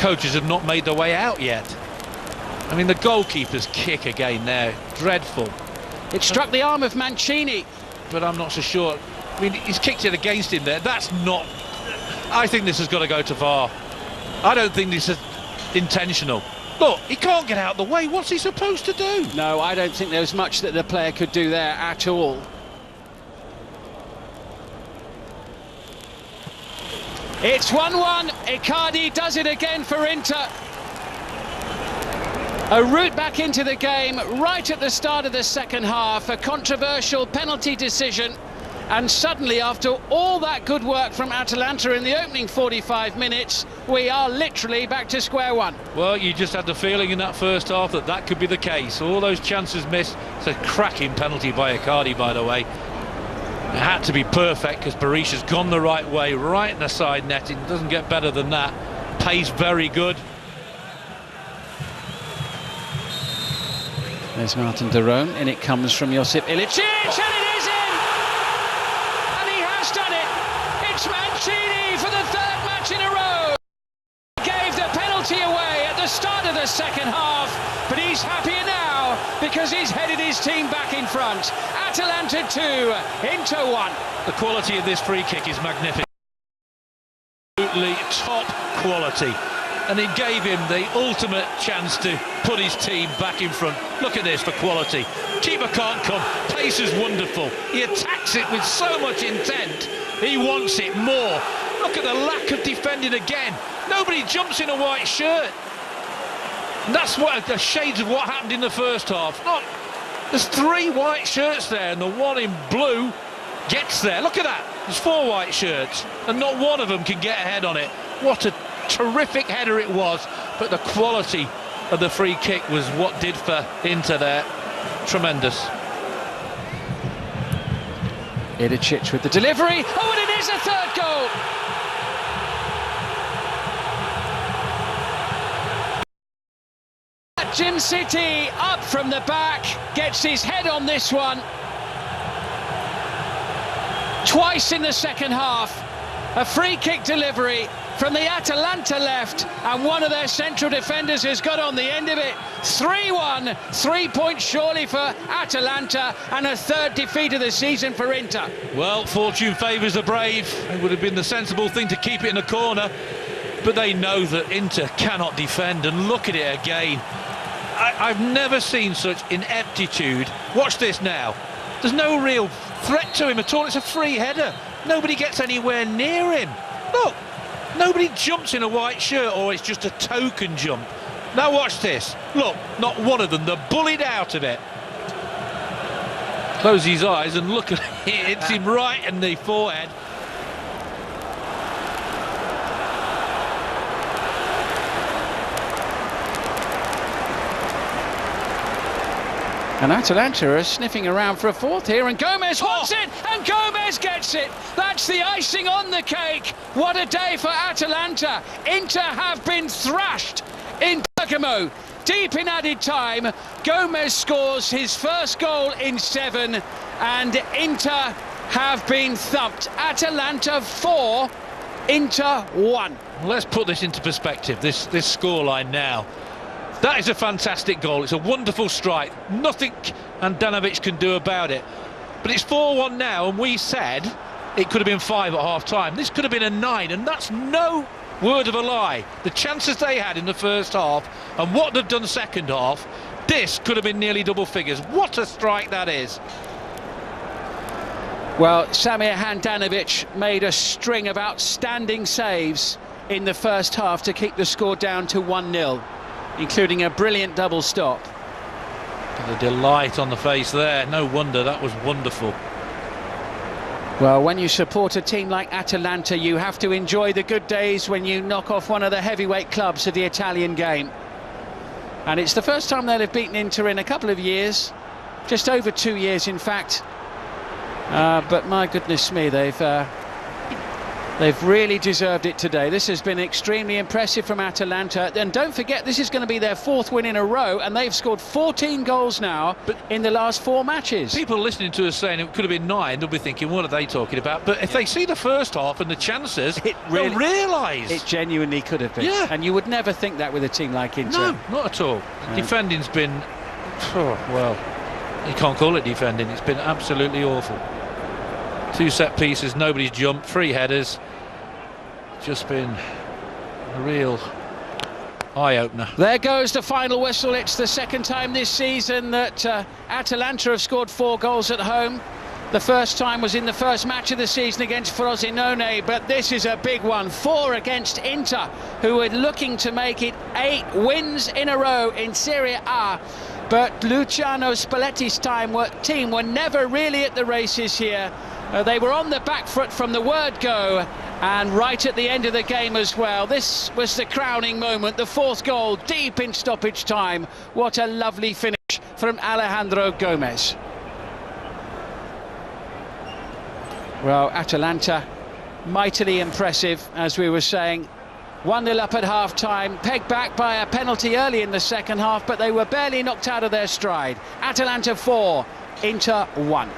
coaches have not made their way out yet. I mean, the goalkeeper's kick again there, dreadful. It struck the arm of Mancini. But I'm not so sure. I mean, he's kicked it against him there. That's not... I think this has got to go to VAR. I don't think this is intentional. Look, he can't get out of the way. What's he supposed to do? No, I don't think there was much that the player could do there at all. It's 1-1. Icardi does it again for Inter. A route back into the game right at the start of the second half. A controversial penalty decision. And suddenly, after all that good work from Atalanta in the opening 45 minutes, we are literally back to square one. Well, you just had the feeling in that first half that that could be the case. All those chances missed. It's a cracking penalty by Icardi, by the way. It had to be perfect because Berisha's gone the right way, right in the side netting. Doesn't get better than that. Pace very good. There's Martin de Roon, and it comes from Josip Ilicic, and it is in! And he has done it! It's Mancini for the third match in a row! He gave the penalty away at the start of the second half, but he's happier now because he's headed his team back in front. Atalanta 2, Inter 1. The quality of this free kick is magnificent. Absolutely top quality. And it gave him the ultimate chance to put his team back in front. Look at this for quality. Keeper can't come. Pace is wonderful. He attacks it with so much intent. He wants it more. Look at the lack of defending again. Nobody jumps in a white shirt. And that's what the shades of what happened in the first half. There's 3 white shirts there, and the one in blue gets there. Look at that. There's 4 white shirts, and not one of them can get ahead on it. What a terrific header it was, but the quality of the free kick was what did for Inter there. Tremendous. Ilicic with the delivery. Oh, and it is a third goal. Jim City up from the back, gets his head on this one. Twice in the second half. A free kick delivery from the Atalanta left, and one of their central defenders has got on the end of it. 3-1, 3 points surely for Atalanta, and a third defeat of the season for Inter. Well, fortune favours the brave. It would have been the sensible thing to keep it in the corner, but they know that Inter cannot defend, and look at it again. I've never seen such ineptitude. Watch this now. There's no real threat to him at all. It's a free header. Nobody gets anywhere near him. Look, nobody jumps in a white shirt, or it's just a token jump. Now watch this. Look, not one of them. They're bullied out of it. Close his eyes and look at it. It hits him right in the forehead. And Atalanta are sniffing around for a fourth here, and Gomez wants it, and Gomez gets it. That's the icing on the cake. What a day for Atalanta. Inter have been thrashed in Bergamo. Deep in added time, Gomez scores his first goal in 7, and Inter have been thumped. Atalanta 4, Inter 1. Let's put this into perspective, this scoreline now. That is a fantastic goal. It's a wonderful strike. Nothing Handanovic can do about it. But it's 4-1 now, and we said it could have been 5 at half-time. This could have been a 9, and that's no word of a lie. The chances they had in the first half and what they've done second half, this could have been nearly double figures. What a strike that is. Well, Samir Handanovic made a string of outstanding saves in the first half to keep the score down to 1-0. Including a brilliant double stop. The delight on the face there. No wonder, that was wonderful. Well, when you support a team like Atalanta, you have to enjoy the good days when you knock off one of the heavyweight clubs of the Italian game. And it's the first time they'll have beaten Inter in a couple of years. Just over 2 years, in fact. But my goodness me, they've They've really deserved it today. This has been extremely impressive from Atalanta. And don't forget, this is going to be their 4th win in a row, and they've scored 14 goals now in the last 4 matches. People listening to us saying it could have been 9, they'll be thinking, what are they talking about? But if they see the first half and the chances, they'll realise. It genuinely could have been. Yeah. And you would never think that with a team like Inter. No, not at all. Defending's been, well, you can't call it defending. It's been absolutely awful. 2 set pieces, nobody's jumped, 3 headers. Just been a real eye-opener. There goes the final whistle. It's the 2nd time this season that Atalanta have scored 4 goals at home. The first time was in the first match of the season against Frosinone, but this is a big one. 4 against Inter, who are looking to make it 8 wins in a row in Serie A. But Luciano Spalletti's team were never really at the races here. They were on the back foot from the word go, and right at the end of the game as well. This was the crowning moment, the 4th goal, deep in stoppage time. What a lovely finish from Alejandro Gomez. Well, Atalanta, mightily impressive, as we were saying. 1-0 up at half-time, pegged back by a penalty early in the second half, but they were barely knocked out of their stride. Atalanta 4, Inter 1.